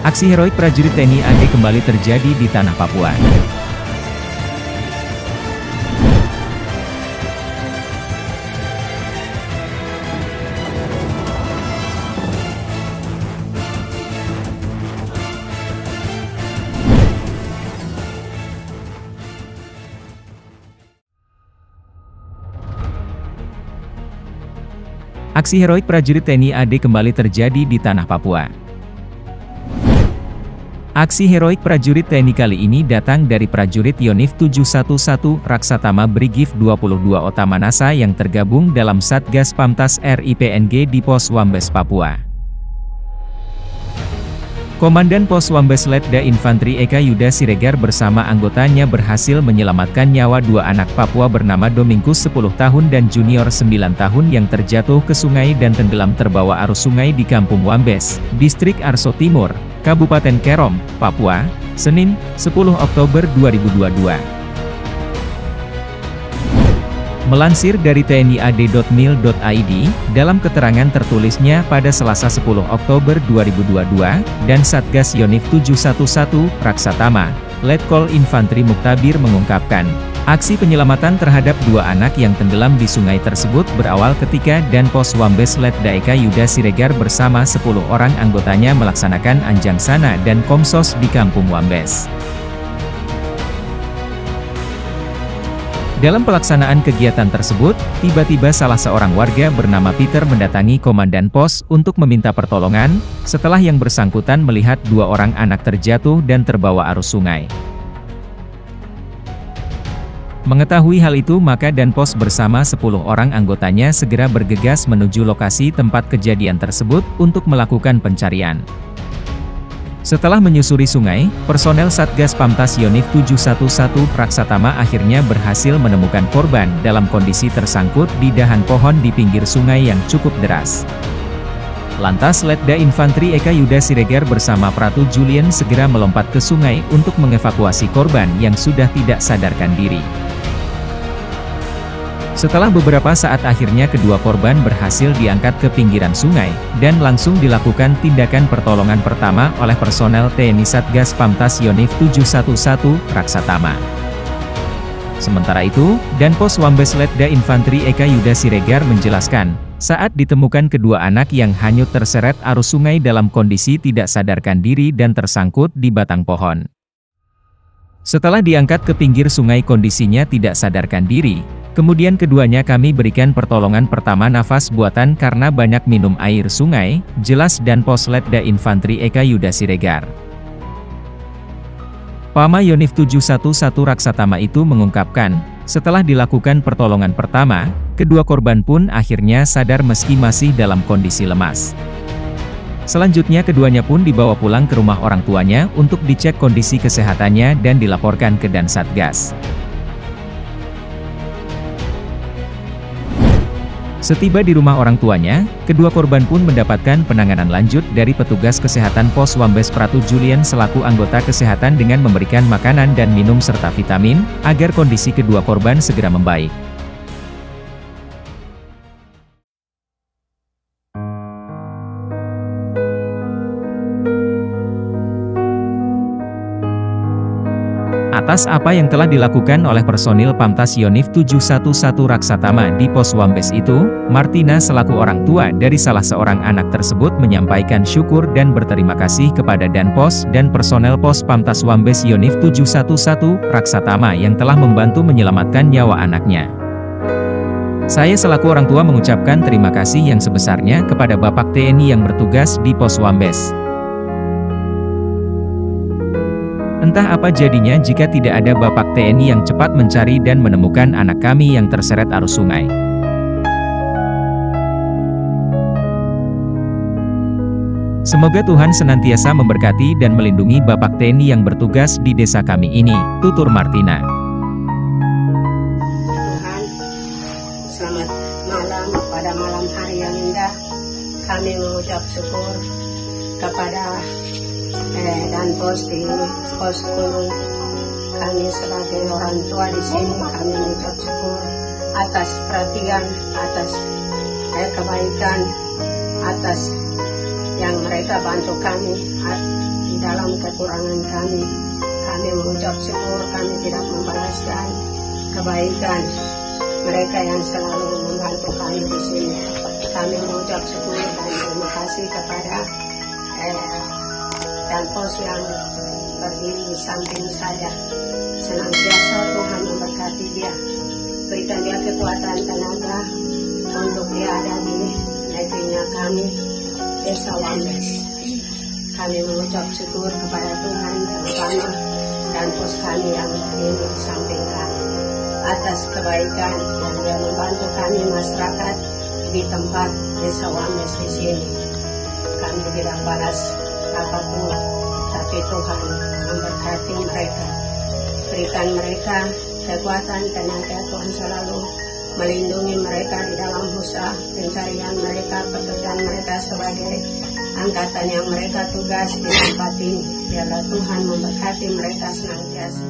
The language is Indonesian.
Aksi heroik prajurit TNI AD kembali terjadi di tanah Papua. Aksi heroik prajurit TNI AD kembali terjadi di tanah Papua. Aksi heroik prajurit TNI kali ini datang dari prajurit Yonif 711 Raksatama Brigif 22 Otamanasa yang tergabung dalam Satgas Pamtas RIPNG di Pos Wambes, Papua. Komandan Pos Wambes Letda Infantri Eka Yuda Siregar bersama anggotanya berhasil menyelamatkan nyawa dua anak Papua bernama Domingkus 10 tahun dan Junior 9 tahun yang terjatuh ke sungai dan tenggelam terbawa arus sungai di Kampung Wambes, Distrik Arso Timur, Kabupaten Kerom, Papua, Senin, 10 Oktober 2022. Melansir dari tniad.mil.id, dalam keterangan tertulisnya pada Selasa 10 Oktober 2022, dan Satgas Yonif 711 Raksatama, Letkol Infantri Muktabir mengungkapkan, aksi penyelamatan terhadap dua anak yang tenggelam di sungai tersebut berawal ketika dan Pos Wambes Letda Eka Yuda Siregar bersama 10 orang anggotanya melaksanakan anjang sana dan komsos di Kampung Wambes. Dalam pelaksanaan kegiatan tersebut, tiba-tiba salah seorang warga bernama Peter mendatangi komandan pos untuk meminta pertolongan, setelah yang bersangkutan melihat dua orang anak terjatuh dan terbawa arus sungai. Mengetahui hal itu maka Danpos bersama 10 orang anggotanya segera bergegas menuju lokasi tempat kejadian tersebut untuk melakukan pencarian. Setelah menyusuri sungai, personel Satgas Pamtas Yonif 711 Raksatama akhirnya berhasil menemukan korban dalam kondisi tersangkut di dahan pohon di pinggir sungai yang cukup deras. Lantas Letda Infantri Eka Yuda Siregar bersama Pratu Julian segera melompat ke sungai untuk mengevakuasi korban yang sudah tidak sadarkan diri. Setelah beberapa saat akhirnya kedua korban berhasil diangkat ke pinggiran sungai, dan langsung dilakukan tindakan pertolongan pertama oleh personel TNI Satgas Pamtas Yonif 711 Raksatama. Sementara itu, Danpos Wambes Letda Infantri Eka Yuda Siregar menjelaskan, saat ditemukan kedua anak yang hanyut terseret arus sungai dalam kondisi tidak sadarkan diri dan tersangkut di batang pohon. Setelah diangkat ke pinggir sungai kondisinya tidak sadarkan diri. Kemudian keduanya kami berikan pertolongan pertama nafas buatan karena banyak minum air sungai, jelas Danpos Letda Infantri Eka Yuda Siregar. Pama Yonif 711 Raksatama itu mengungkapkan, setelah dilakukan pertolongan pertama, kedua korban pun akhirnya sadar meski masih dalam kondisi lemas. Selanjutnya keduanya pun dibawa pulang ke rumah orang tuanya untuk dicek kondisi kesehatannya dan dilaporkan ke Dansatgas. Setiba di rumah orang tuanya, kedua korban pun mendapatkan penanganan lanjut dari petugas kesehatan Pos Wambes Pratu Julian selaku anggota kesehatan dengan memberikan makanan dan minum serta vitamin, agar kondisi kedua korban segera membaik. Atas apa yang telah dilakukan oleh personil Pamtas Yonif 711 Raksatama di Pos Wambes itu, Martina selaku orang tua dari salah seorang anak tersebut menyampaikan syukur dan berterima kasih kepada Danpos dan personel Pos Pamtas Wambes Yonif 711 Raksatama yang telah membantu menyelamatkan nyawa anaknya. Saya selaku orang tua mengucapkan terima kasih yang sebesarnya kepada Bapak TNI yang bertugas di Pos Wambes. Entah apa jadinya jika tidak ada Bapak TNI yang cepat mencari dan menemukan anak kami yang terseret arus sungai. Semoga Tuhan senantiasa memberkati dan melindungi Bapak TNI yang bertugas di desa kami ini, tutur Martina. Tuhan, selamat malam pada malam hari yang indah. Kami mengucap syukur kepada Danpos di Pos Gunung. Kami sebagai orang tua di sini, kami mengucap syukur atas perhatian, atas kebaikan, atas yang mereka bantu kami di dalam kekurangan kami. Kami mengucap syukur, kami tidak membalaskan kebaikan mereka yang selalu membantu kami di sini. Kami mengucap syukur dan terima kasih kepada Danpos yang berdiri di samping saya. Senantiasa Tuhan memberkati dia, berikan dia kekuatan tenaga untuk dia ada di negerinya kami, Desa Wambes. Kami mengucap syukur kepada Tuhan terutama Danpos kami yang berdiri di samping kami atas kebaikan yang dia membantu kami masyarakat di tempat Desa Wambes di sini. Kami tidak balas apapun, tapi Tuhan memberkati mereka. Berikan mereka kekuatan tenaga, Tuhan selalu melindungi mereka di dalam usaha pencarian mereka, pekerjaan mereka sebagai angkatan yang mereka tugas di tempat ini. Biarlah Tuhan memberkati mereka senantiasa.